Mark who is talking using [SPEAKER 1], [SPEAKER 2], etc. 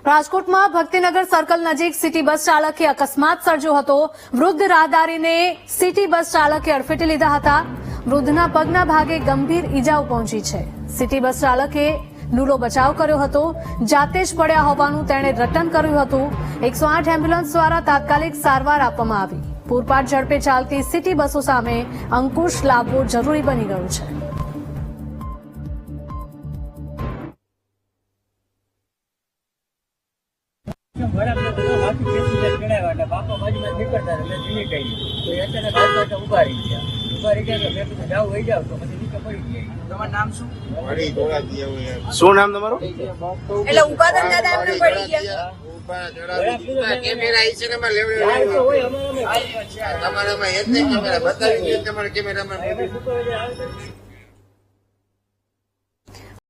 [SPEAKER 1] રાજકોટમાં ભક્તિનગર સર્કલ નજીક city bus ચાલકે અકસ્માત સર્જ્યો હતો। વૃદ્ધ રાહદારીને સિટી બસ ચાલકે અડફેટે લીધા હતા। વૃદ્ધના પગના ભાગે ગંભીર ઈજાઓ પહોંચી છે। સિટી બસ ચાલકે નુલો બચાવ કર્યો હતો। જાતે જ પડ્યા હોવાનું તેણે રટન કર્યું હતું। 108 એમ્બ્યુલન્સ દ્વારા તાત્કાલિક સારવાર આપવામાં આવી। પૂરપાટ ઝડપે ચાલતી સિટી બસો સામે અંકુશ લાવવો જરૂરી બની ગયું છે।
[SPEAKER 2] શું નામ તમારું?
[SPEAKER 3] એટલે ઉભા હતા દાદા એમને પડી ગયા।
[SPEAKER 2] કેમેરા છે ને તમારામાં એક કેમેરા બતાવી તમારા કેમેરામાં